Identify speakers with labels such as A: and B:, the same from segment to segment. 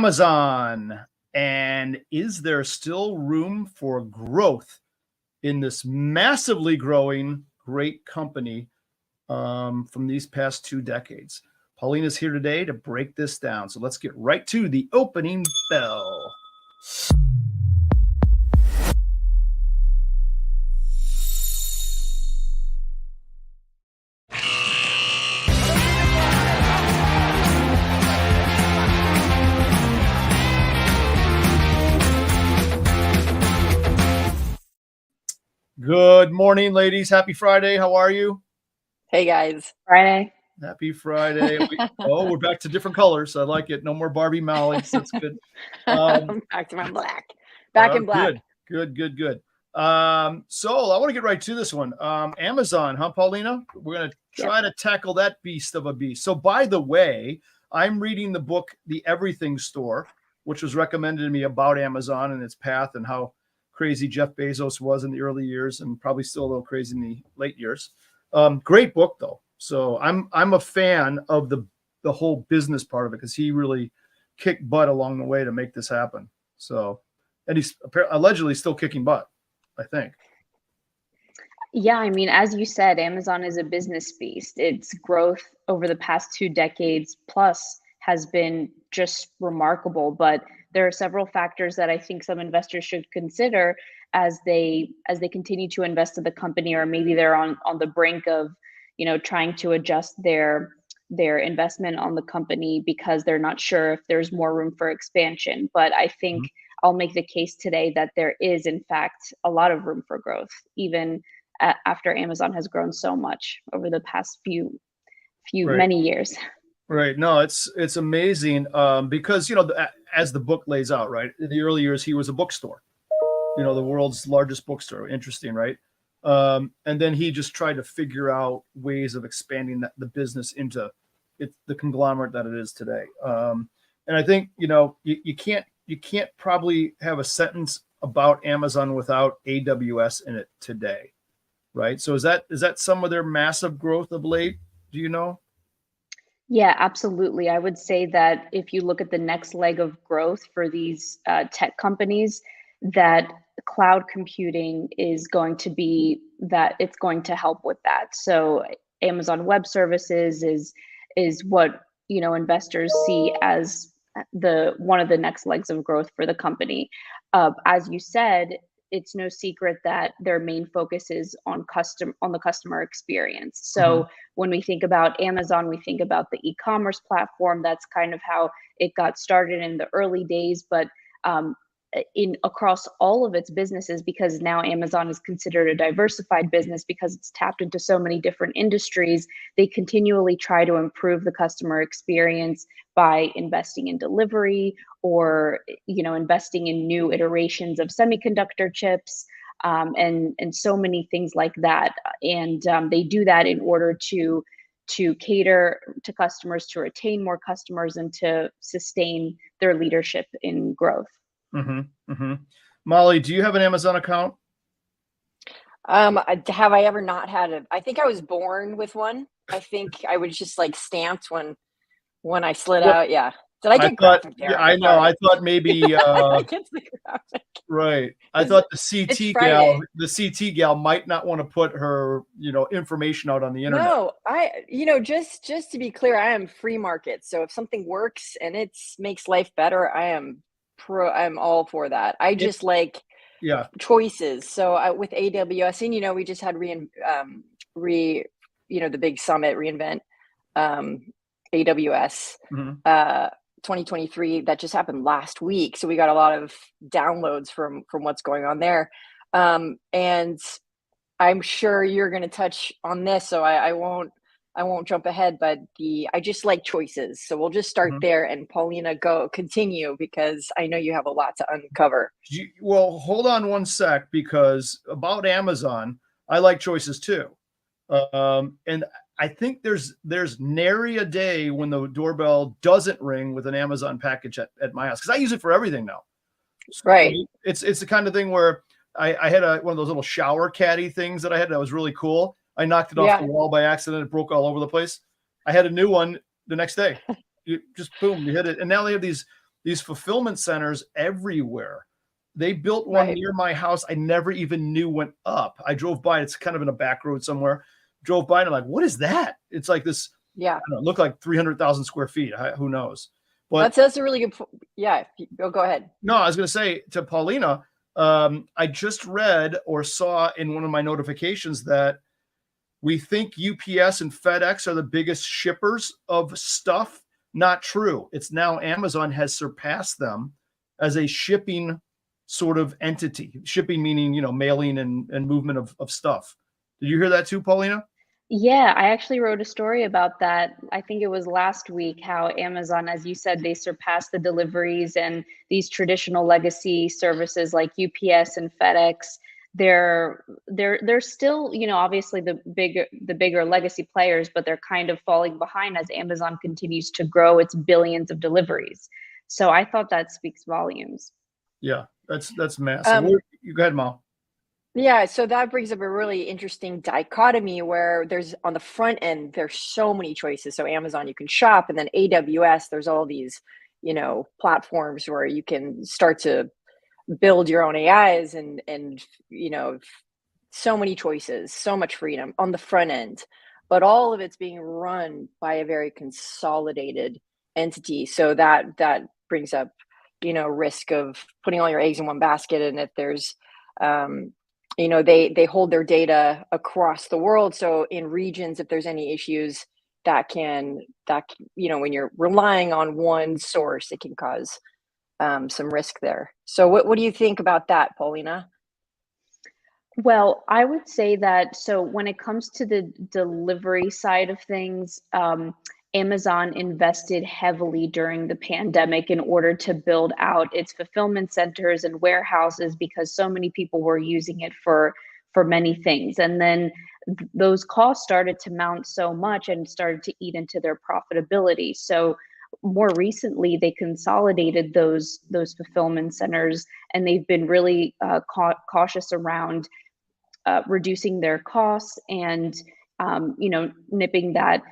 A: Amazon. And is there still room for growth in this massively growing great company from these past 2 decades? Paulina's here today to break this down. So let's get right to the opening bell. Good morning, ladies. Happy Friday. How are you?
B: Hey, guys.
C: Friday.
A: Happy Friday. We're back to different colors. I like it. No more Barbie Mollies. That's good.
B: Back to my black. Back in black.
A: Good. So I want to get right to this one. Amazon, huh, Paulina? We're going to try to tackle that beast of a beast. So by the way, I'm reading the book, The Everything Store, which was recommended to me about Amazon and its path and how crazy Jeff Bezos was in the early years and probably still a little crazy in the late years. Great book, though. So I'm a fan of the whole business part of it because he really kicked butt along the way to make this happen. So, and he's allegedly still kicking butt, I think.
C: Yeah, I mean, as you said, Amazon is a business beast. Its growth over the past 2 decades plus has been just remarkable. But there are several factors that I think some investors should consider as they continue to invest in the company, or maybe they're on the brink of, trying to adjust their investment on the company because they're not sure if there's more room for expansion. But I think I'll make the case today that there is, in fact, a lot of room for growth, even after Amazon has grown so much over the past many years.
A: Right. No, it's amazing because, as the book lays out, right, in the early years, he was a bookstore, the world's largest bookstore. Interesting, right? And then he just tried to figure out ways of expanding the business into the conglomerate that it is today. And I think, you can't probably have a sentence about Amazon without AWS in it today, right? So is that some of their massive growth of late? Do you know?
C: Yeah, absolutely. I would say that if you look at the next leg of growth for these tech companies, that cloud computing is going to be that it's going to help with that. So Amazon Web Services is what investors see as one of the next legs of growth for the company. As you said, it's no secret that their main focus is on the customer experience. So when we think about Amazon, we think about the e-commerce platform. That's kind of how it got started in the early days, but across all of its businesses, because now Amazon is considered a diversified business because it's tapped into so many different industries, they continually try to improve the customer experience by investing in delivery or investing in new iterations of semiconductor chips and so many things like that. And they do that in order to cater to customers, to retain more customers, and to sustain their leadership in growth.
A: Molly, do you have an Amazon account?
B: Have I ever not had it? I think I was born with one. I think I was just like stamped when I slid out. Yeah. Did I get graphic there?
A: Yeah, I know. I thought maybe
B: I get the graphic.
A: Right. I thought the CT gal might not want to put her, information out on the internet.
B: No, just to be clear, I am free market. So if something works and it makes life better, I'm all for that. I just like choices. So with AWS, and we just had the big summit reInvent AWS 2023 that just happened last week. So we got a lot of downloads from what's going on there. And I'm sure you're going to touch on this, so I won't jump ahead, but I just like choices. So we'll just start there, and Paulina, continue, because I know you have a lot to uncover.
A: Well, hold on one sec, because about Amazon, I like choices too. And I think there's nary a day when the doorbell doesn't ring with an Amazon package at my house, because I use it for everything now. So
B: right.
A: It's the kind of thing where I had one of those little shower caddy things that I had that was really cool. I knocked it off the wall by accident. It broke all over the place. I had a new one the next day. You just boom, you hit it. And now they have these these fulfillment centers everywhere. They built one
B: Right.
A: near my house. I never even knew went up. I drove by. It's kind of in a back road somewhere. Drove by and I'm like, what is that? It's like this,
B: Yeah.
A: I don't know, look like 300,000 square feet. Who knows? But
B: That's a really good. Yeah. Go ahead.
A: no, I was going to say to Paulina, I just read or saw in one of my notifications that we think UPS and FedEx are the biggest shippers of stuff. Not true. It's now Amazon has surpassed them as a shipping sort of entity. Shipping meaning, mailing and movement of stuff. Did you hear that too, Paulina?
C: Yeah, I actually wrote a story about that. I think it was last week, how Amazon, as you said, they surpassed the deliveries, and these traditional legacy services like UPS and FedEx. They're still, obviously the bigger legacy players, but they're kind of falling behind as Amazon continues to grow its billions of deliveries. So I thought that speaks volumes.
A: Yeah, that's massive. You go ahead, Mal.
B: Yeah, so that brings up a really interesting dichotomy where there's on the front end, there's so many choices. So Amazon, you can shop, and then AWS, there's all these, platforms where you can start to build your own AIs and so many choices, so much freedom on the front end. But all of it's being run by a very consolidated entity. So that brings up, risk of putting all your eggs in one basket. And if there's they hold their data across the world, so in regions, if there's any issues, when you're relying on one source, it can cause some risk there. So what do you think about that, Paulina?
C: Well, I would say that, so when it comes to the delivery side of things, Amazon invested heavily during the pandemic in order to build out its fulfillment centers and warehouses, because so many people were using it for many things. And then those costs started to mount so much and started to eat into their profitability. So more recently, they consolidated those fulfillment centers, and they've been really cautious around reducing their costs and nipping that.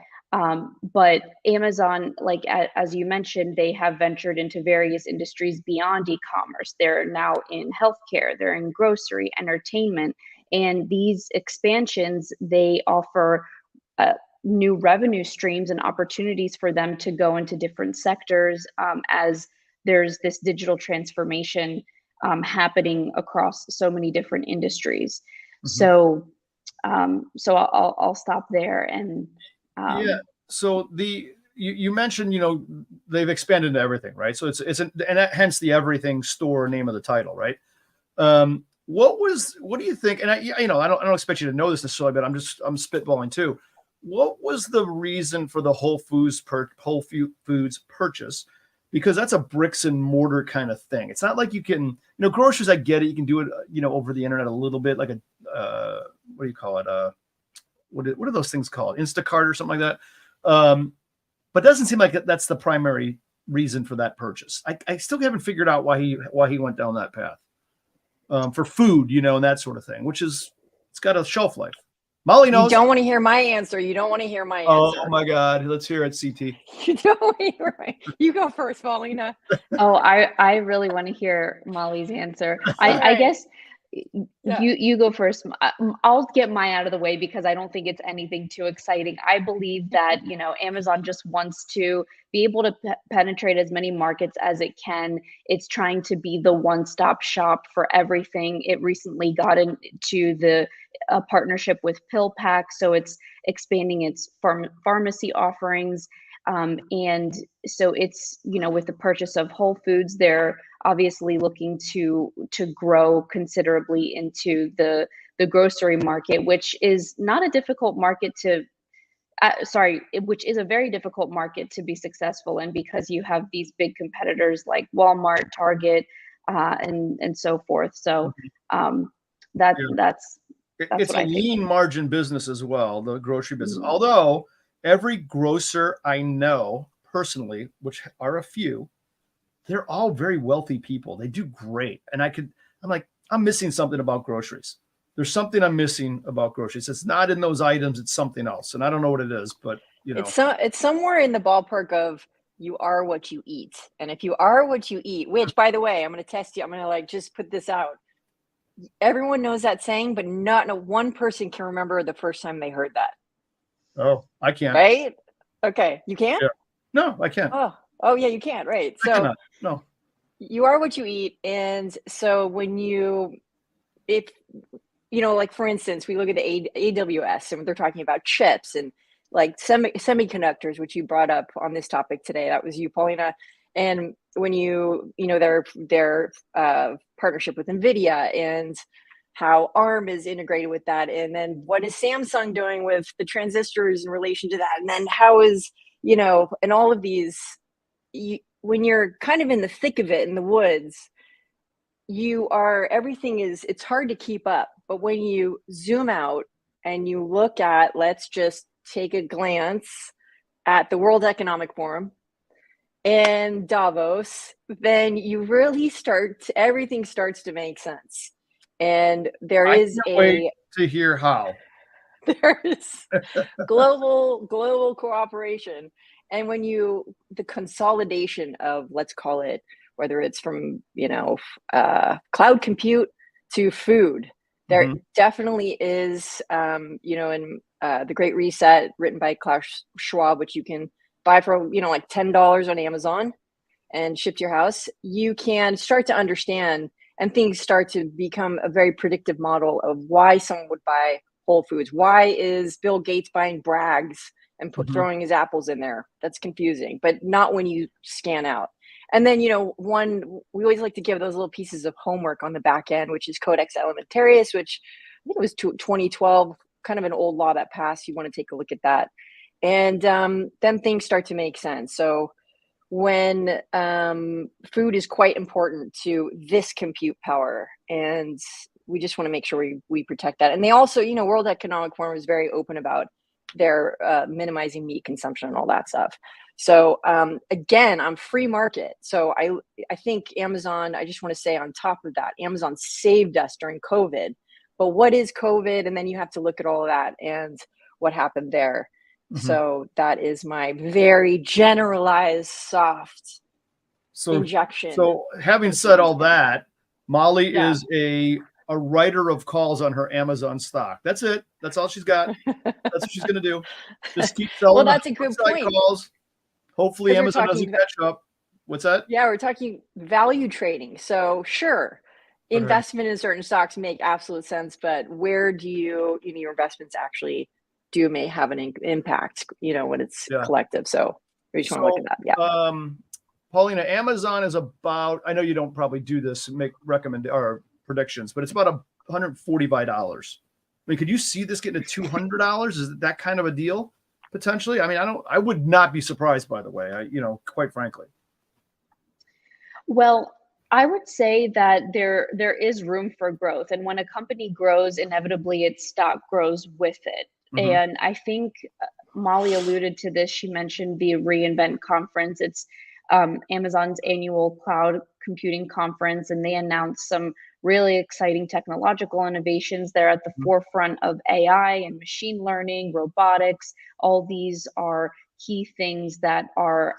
C: But Amazon, like as you mentioned, they have ventured into various industries beyond e-commerce. They're now in healthcare, they're in grocery, entertainment, and these expansions, they offer new revenue streams and opportunities for them to go into different sectors, as there's this digital transformation happening across so many different industries. So I'll stop there. And
A: yeah. So you mentioned, they've expanded into everything, right? So hence the everything store name of the title, right? What do you think? And I don't expect you to know this necessarily, but I'm spitballing too. What was the reason for the Whole Foods purchase? Because that's a bricks and mortar kind of thing. It's not like you can, groceries, I get it. You can do it, over the internet a little bit, like what do you call it? What are those things called? Instacart or something like that. But it doesn't seem like that's the primary reason for that purchase. I still haven't figured out why he went down that path for food, and that sort of thing, it's got a shelf life. Molly knows.
B: You don't want to hear my answer. You don't want to hear my answer.
A: Oh my God. Let's hear it, CT.
B: You don't want to hear my, you go first, Paulina.
C: Oh, I really want to hear Molly's answer. I guess you go first. I'll get mine out of the way because I don't think it's anything too exciting. I believe that, Amazon just wants to be able to penetrate as many markets as it can. It's trying to be the one-stop shop for everything. It recently got into a partnership with PillPack, so it's expanding its pharmacy offerings. And so it's, with the purchase of Whole Foods, they're obviously looking to grow considerably into the grocery market, which is not a difficult market to, which is a very difficult market to be successful in, because you have these big competitors like Walmart, Target, and so forth. So that's
A: it's
C: what
A: a lean margin business as well, the grocery business. Mm-hmm. Although every grocer I know personally, which are a few, they're all very wealthy people. They do great. And I'm missing something about groceries. There's something I'm missing about groceries. It's not in those items. It's something else. And I don't know what it is, but
B: it's somewhere in the ballpark of You are what you eat. And if you are what you eat, which by the way, I'm going to test you. I'm going to like just put this out. Everyone knows that saying, but not one person can remember the first time they heard that.
A: Oh, I can't.
B: Right? Okay. You can't?
A: Yeah. No, I can't.
B: Oh yeah, you can't. Right.
A: I cannot. No.
B: You are what you eat. And so if, like for instance, we look at the AWS and they're talking about chips and like semiconductors, which you brought up on this topic today. That was you, Paulina. And when their partnership with NVIDIA and how ARM is integrated with that. And then what is Samsung doing with the transistors in relation to that? And then how is, and all of these, when you're kind of in the thick of it in the woods, it's hard to keep up. But when you zoom out and you look at, let's just take a glance at the World Economic Forum and Davos, then you really everything starts to make sense. And there is
A: wait to hear how.
B: There's global cooperation. And when the consolidation of, let's call it, whether it's from, cloud compute to food, there definitely is, in The Great Reset, written by Klaus Schwab, which you can buy for, like $10 on Amazon and ship to your house, you can start to understand, and things start to become a very predictive model of why someone would buy Whole Foods. Why is Bill Gates buying Bragg's and throwing his apples in there? That's confusing, but not when you scan out. And then, we always like to give those little pieces of homework on the back end, which is Codex Alimentarius, which I think it was 2012, kind of an old law that passed. You want to take a look at that. And then things start to make sense. So when food is quite important to this compute power, and we just want to make sure we protect that. And they also, World Economic Forum is very open about their minimizing meat consumption and all that stuff. So again, I'm free market. So I think Amazon, I just want to say on top of that, Amazon saved us during COVID. But what is COVID? And then you have to look at all of that and what happened there. So that is my very generalized soft injection. So
A: having said all that, Molly is a writer of calls on her Amazon stock. That's it. That's all she's got. That's what she's going to do. Just keep selling.
B: Well, that's a good point.
A: Calls. Hopefully Amazon doesn't catch up. What's that?
B: Yeah, we're talking value trading. So sure, investment in certain stocks make absolute sense, but where do your investments actually may have an impact, when it's collective. So we just want to look at that. Yeah.
A: Paulina, Amazon is about, I know you don't probably do this and make or predictions, but it's about $145. I mean, could you see this getting to $200? Is it that kind of a deal potentially? I mean, I would not be surprised, by the way, quite frankly.
C: Well, I would say that there is room for growth. And when a company grows, inevitably its stock grows with it. And I think Molly alluded to this. She mentioned the reInvent conference. It's Amazon's annual cloud computing conference, and they announced some really exciting technological innovations. They're at the forefront of AI and machine learning, robotics. All these are key things that are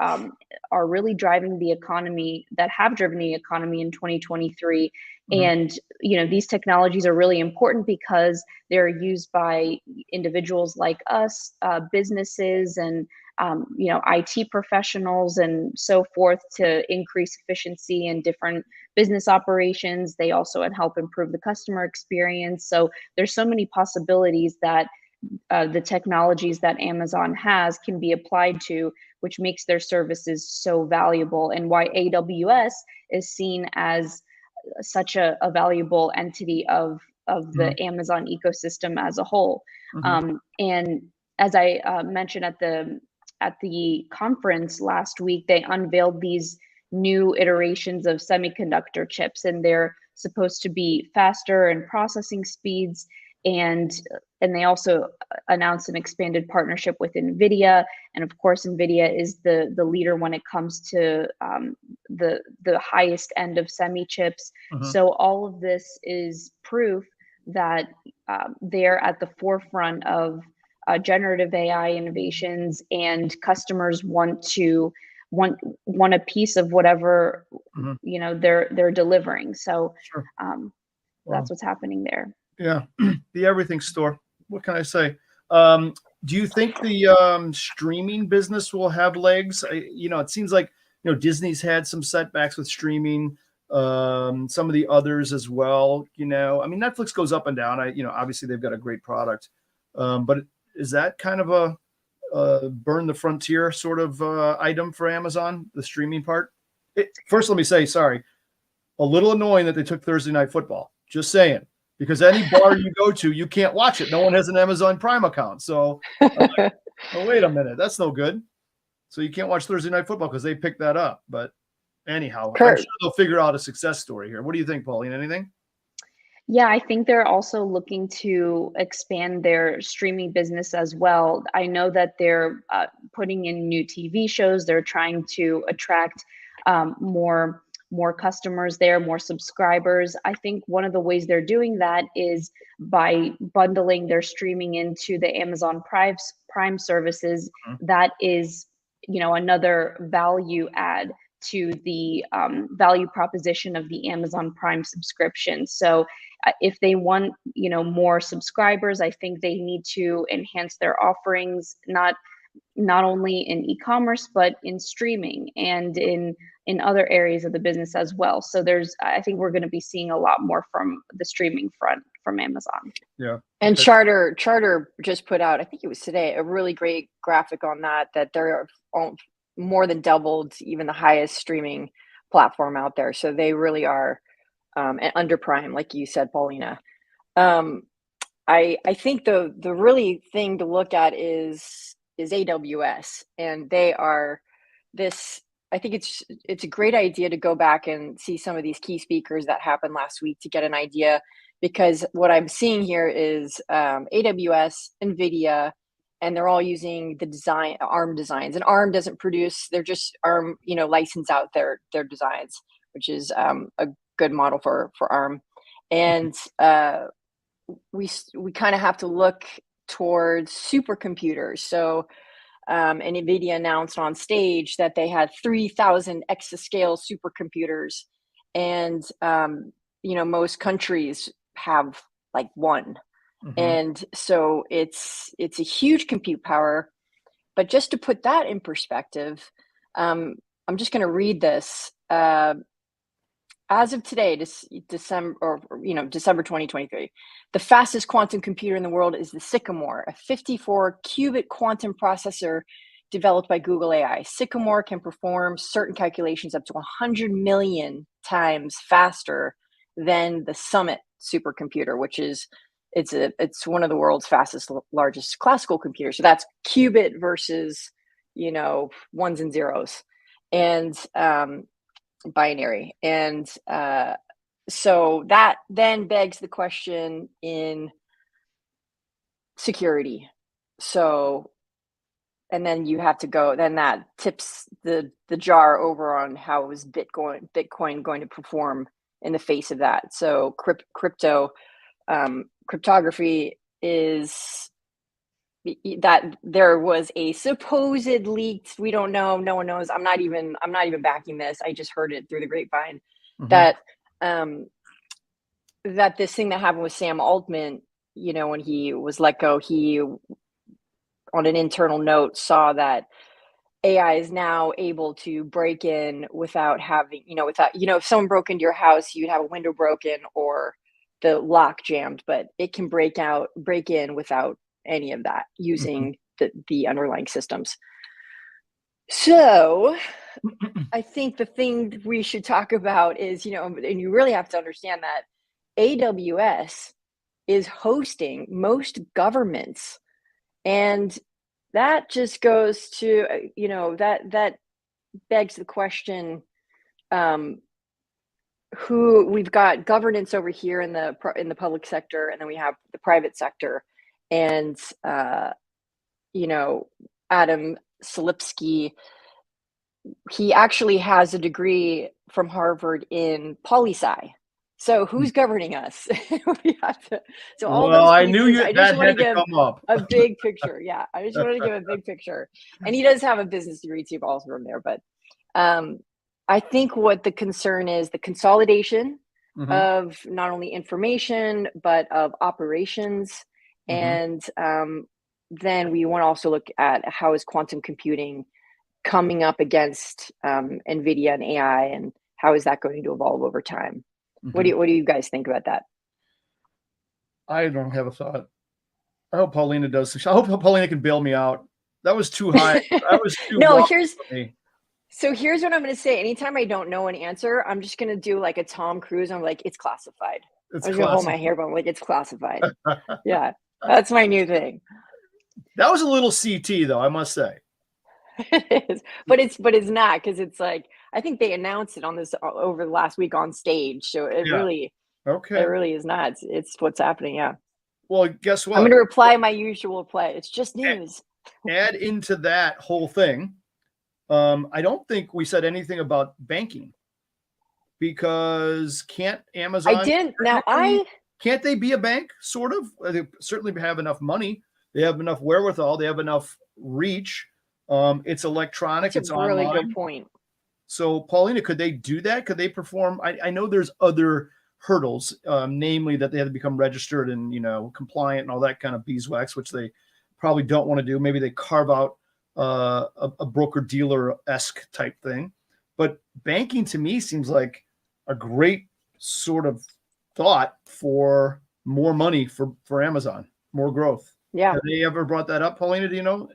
C: really driving the economy, that have driven the economy in 2023. And these technologies are really important because they're used by individuals like us, businesses, and IT professionals and so forth to increase efficiency in different business operations. They also help improve the customer experience. So there's so many possibilities that the technologies that Amazon has can be applied to, which makes their services so valuable, and why AWS is seen as such a valuable entity of the Amazon ecosystem as a whole. And as I mentioned at the conference last week, they unveiled these new iterations of semiconductor chips, and they're supposed to be faster in processing speeds. And they also announced an expanded partnership with NVIDIA. And of course, NVIDIA is the leader when it comes to the highest end of semi chips. So all of this is proof that they're at the forefront of generative AI innovations, and customers want to want a piece of whatever
A: Mhm.
C: they're delivering. So
A: Sure. Well,
C: that's what's happening there.
A: yeah, the everything store. What can I say? Do you think the streaming business will have legs? It seems like Disney's had some setbacks with streaming. Some of the others as well. I mean, Netflix goes up and down. Obviously they've got a great product, but is that kind of a burn the frontier sort of item for Amazon, the streaming part? First, let me say, sorry, a little annoying that they took Thursday Night Football. Just saying, because any bar you go to, you can't watch it. No one has an Amazon Prime account. So, oh, wait a minute, that's no good. So you can't watch Thursday Night Football because they picked that up. But anyhow, I'm sure they'll figure out a success story here. What do you think, Pauline? Anything?
C: Yeah, I think they're also looking to expand their streaming business as well. I know that they're putting in new TV shows. They're trying to attract more customers there, more subscribers. I think one of the ways they're doing that is by bundling their streaming into the Amazon Prime services.
A: Mhm.
C: That is, another value add to the value proposition of the Amazon Prime subscription. So if they want, more subscribers, I think they need to enhance their offerings, not only in e-commerce, but in streaming and in other areas of the business as well. So I think we're going to be seeing a lot more from the streaming front from Amazon.
A: Yeah.
B: And Charter just put out, I think it was today, a really great graphic on that they're more than doubled even the highest streaming platform out there. So they really are under Prime, like you said, Paulina. I think the really thing to look at is AWS, and they are this. I think it's a great idea to go back and see some of these key speakers that happened last week to get an idea, because what I'm seeing here is AWS, NVIDIA, and they're all using the ARM designs. And ARM doesn't produce; they're just ARM, license out their designs, which is a good model for ARM. And we kind of have to look towards supercomputers. So and NVIDIA announced on stage that they had 3,000 exascale supercomputers, and most countries have like one.
A: Mm-hmm.
B: And so it's a huge compute power. But just to put that in perspective, I'm just going to read this. As of today, December 2023, the fastest quantum computer in the world is the Sycamore, a 54-qubit quantum processor developed by Google AI. Sycamore can perform certain calculations up to 100 million times faster than the Summit supercomputer, which is it's one of the world's fastest, largest classical computers. So that's qubit versus ones and zeros, and binary. And so that then begs the question in security. So, and then you have to go, then that tips the jar over on how is Bitcoin going to perform in the face of that. So cryptography is that there was a supposed leaked, we don't know, no one knows, I'm not even backing this, I just heard it through the grapevine. Mm-hmm. that this thing that happened with Sam Altman, when he was let go, he on an internal note saw that AI is now able to break in without having, if someone broke into your house, you'd have a window broken or the lock jammed, but it can break in without any of that using the underlying systems. So I think the thing we should talk about is, and you really have to understand that AWS is hosting most governments. And that just goes to, that begs the question, who we've got governance over here in the public sector, and then we have the private sector. And, Adam Silipsky, he actually has a degree from Harvard in poli-sci. So who's governing us? We have to. So all those pieces,
A: I knew that had to come up.
B: A big picture. Yeah, I just wanted to give a big picture. And he does have a business degree too, also from there. But I think what the concern is, the consolidation
A: Mm-hmm.
B: of not only information but of operations,
A: Mm-hmm.
B: and then we want to also look at how is quantum computing coming up against NVIDIA and AI, and how is that going to evolve over time? What
A: Mm-hmm.
B: do you guys think about that?
A: I don't have a thought. I hope Paulina does. I hope Paulina can bail me out. That was too high. That was too
B: No,
A: lofty for me.
B: here's what I'm going to say. Anytime I don't know an answer, I'm just going to do like a Tom Cruise. I'm like, it's classified.
A: It's
B: I'm just going to hold my
A: classic.
B: hair, but I'm like, it's classified. Yeah, that's my new thing.
A: That was a little CT though, I must say.
B: It is, but it's not, because it's like, I think they announced it on this over the last week on stage. So it
A: Yeah.
B: really
A: Okay.
B: is not. It's what's happening. Yeah.
A: Well, guess
B: I'm
A: what?
B: going to reply my usual play. It's just news.
A: Add into that whole thing. I don't think we said anything about banking, because can't Amazon?
B: I didn't. Now
A: Can't they be a bank? Sort of. They certainly have enough money. They have enough wherewithal. They have enough reach. It's electronic.
B: That's
A: It's
B: a really
A: online.
B: good point.
A: So, Paulina, could they do that? Could they perform? I know there's other hurdles, namely that they have to become registered and compliant and all that kind of beeswax, which they probably don't want to do. Maybe they carve out a broker dealer-esque type thing. But banking to me seems like a great sort of thought for more money for Amazon, more growth.
B: Yeah.
A: Have they ever brought that up, Paulina? Do you know,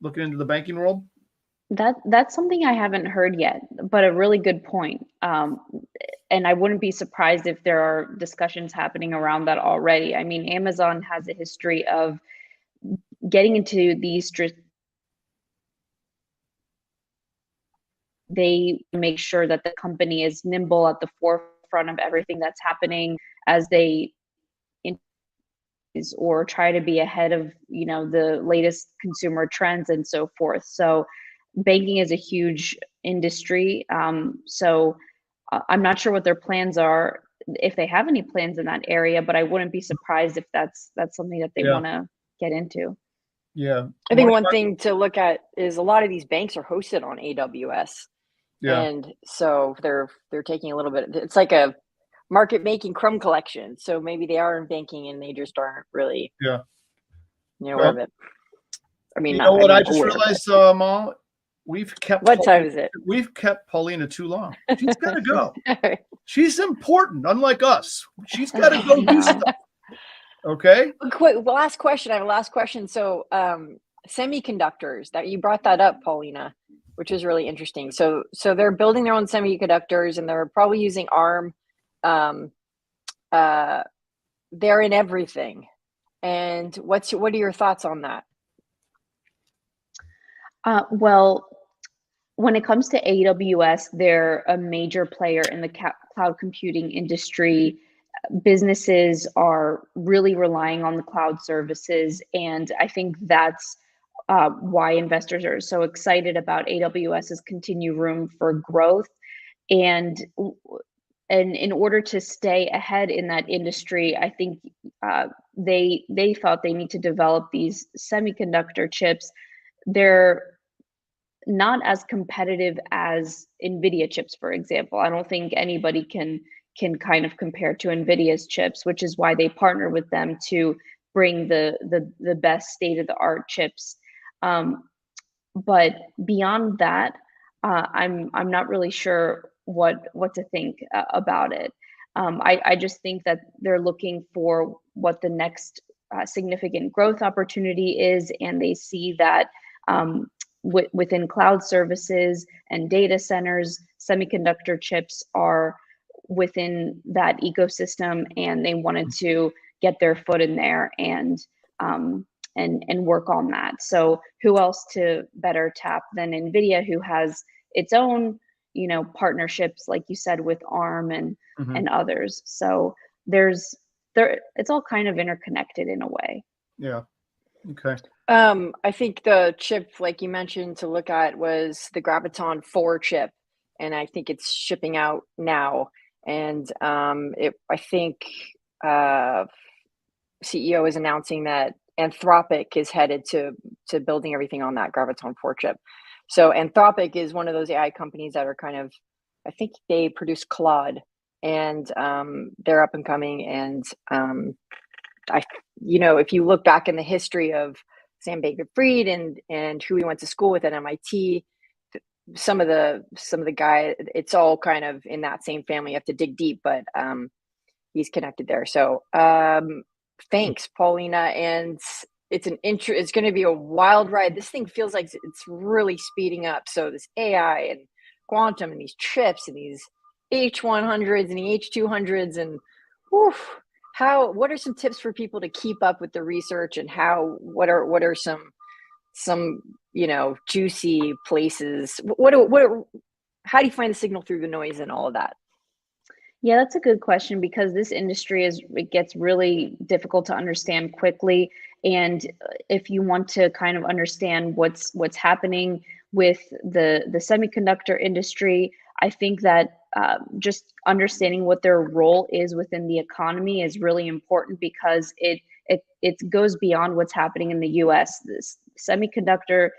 A: looking into the banking world?
C: That's something I haven't heard yet, but a really good point. And I wouldn't be surprised if there are discussions happening around that already. I mean, Amazon has a history of getting into these. They make sure that the company is nimble at the forefront of everything that's happening as they or try to be ahead of the latest consumer trends and so forth. So banking is a huge industry. So I'm not sure what their plans are, if they have any plans in that area, but I wouldn't be surprised if that's something that they want to get into.
A: Yeah.
B: I think one thing to look at is a lot of these banks are hosted on AWS.
A: Yeah.
B: And so they're taking a little bit, it's like a market making crumb collection. So maybe they are in banking and they just aren't really aware of it. I mean,
A: I just realized, Mal, we've kept
B: what time is it?
A: We've kept Paulina too long. She's got to go. She's important, unlike us. She's got to go do stuff. Okay.
B: Last question. I have a last question. So semiconductors, that you brought that up, Paulina, which is really interesting. So they're building their own semiconductors and they're probably using ARM. They're in everything. And what are your thoughts on that?
C: Well, when it comes to AWS, they're a major player in the cloud computing industry. Businesses are really relying on the cloud services, and I think that's why investors are so excited about AWS's continued room for growth. And in order to stay ahead in that industry, I think they thought they need to develop these semiconductor chips. They're not as competitive as NVIDIA chips, for example. I don't think anybody can kind of compare to NVIDIA's chips, which is why they partner with them to bring the best state of the art chips. But beyond that, I'm not really sure what to think about it. I just think that they're looking for what the next significant growth opportunity is, and they see that within cloud services and data centers, semiconductor chips are within that ecosystem, and they wanted to get their foot in there and work on that. So who else to better tap than NVIDIA, who has its own partnerships, like you said, with ARM and others. So it's all kind of interconnected in a way.
A: Yeah. Okay.
B: I think the chip, like you mentioned, to look at was the Graviton 4 chip, and I think it's shipping out now. And I think CEO is announcing that Anthropic is headed to building everything on that Graviton 4 chip. So Anthropic is one of those AI companies that are kind of, I think they produce Claude, and they're up and coming. And if you look back in the history of Sam Bankman-Fried and who he went to school with at MIT, some of the guy, it's all kind of in that same family. You have to dig deep, but he's connected there. So thanks, Paulina. And it's going to be a wild ride. This thing feels like it's really speeding up. So this AI and quantum and these chips and these H100s and the H200s and what are some tips for people to keep up with the research, and what are some juicy places? How do you find the signal through the noise and all of that?
C: Yeah, that's a good question, because this industry it gets really difficult to understand quickly. And if you want to kind of understand what's happening with the semiconductor industry, I think that just understanding what their role is within the economy is really important, because it goes beyond what's happening in the U.S. Semiconductors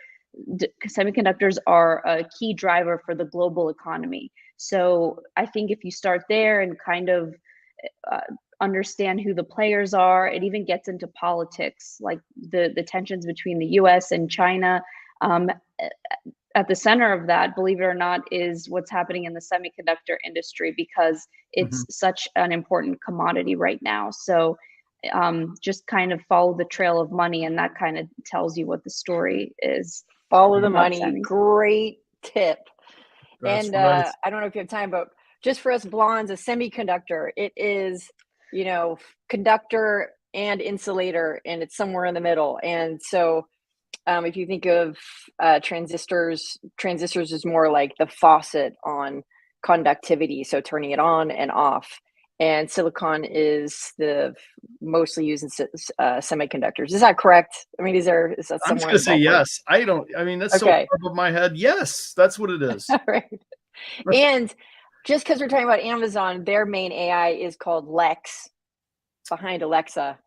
C: are a key driver for the global economy. So I think if you start there and kind of understand who the players are, it even gets into politics, like the tensions between the U.S. and China. At the center of that, believe it or not, is what's happening in the semiconductor industry, because it's such an important commodity right now. So just kind of follow the trail of money, and that kind of tells you what the story is.
B: Follow the money. Great tip.
A: That's
B: and
A: right.
B: I don't know if you have time, but just for us blondes, a semiconductor, it is, conductor and insulator, and it's somewhere in the middle. And so if you think of transistors is more like the faucet on conductivity, so turning it on and off. And silicon is the mostly used in semiconductors. Is that correct? I mean, is that somewhere?
A: I'm just gonna say yes. That's so far above my head. Yes, that's what it is.
B: Right. And just because we're talking about Amazon, their main AI is called Lex, behind Alexa.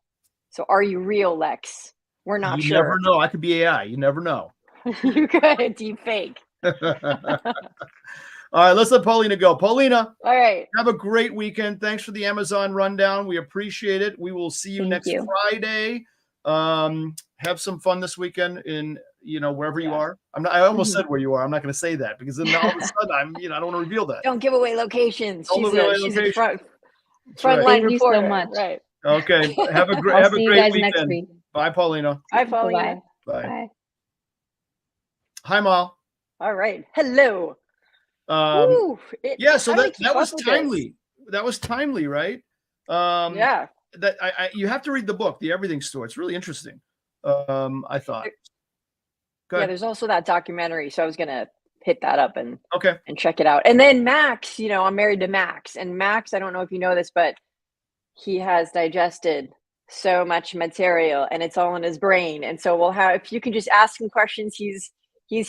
B: So are you real, Lex? We're not sure.
A: You never know. I could be AI. You never know.
B: You could deep fake.
A: All right, let's let Paulina go. Paulina,
B: all right.
A: Have a great weekend. Thanks for the Amazon rundown. We appreciate it. We will see you next Friday. Have some fun this weekend in wherever you are. I almost said where you are. I'm not going to say that, because then all of a sudden I don't want to reveal that.
B: Don't give away locations.
A: Don't give away locations.
B: She's a frontline
C: reporter. Thank you so much.
B: Right.
A: Okay. Have a great weekend. Next week. Bye, Paulina.
B: Bye, Paulina.
A: Bye. Hi, Mal.
B: All right. Hello.
A: So that was timely. That was timely, right?
B: Yeah.
A: That you have to read the book, The Everything Store. It's really interesting. I thought.
B: Yeah, there's also that documentary, so I was gonna hit that up and check it out. And then Max, I'm married to Max, and Max, I don't know if you know this, but he has digested so much material, and it's all in his brain. And so if you can just ask him questions, he's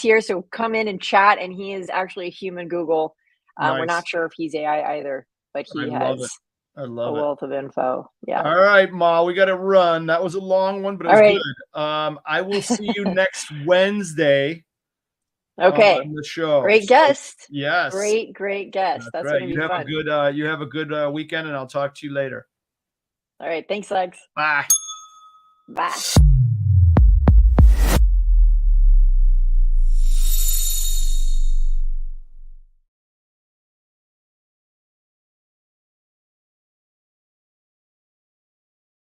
B: here. So come in and chat, and he is actually a human Google. Nice. We're not sure if he's AI either, but he has a wealth of info. Yeah.
A: All right, Ma, we got to run. That was a long one, but it was good. I will see you next Wednesday.
B: Okay.
A: On the show.
B: Great guest.
A: Yes.
B: Great guest. That's right.
A: You have a good weekend, and I'll talk to you later.
B: All right. Thanks, Lex.
A: Bye.
B: Bye.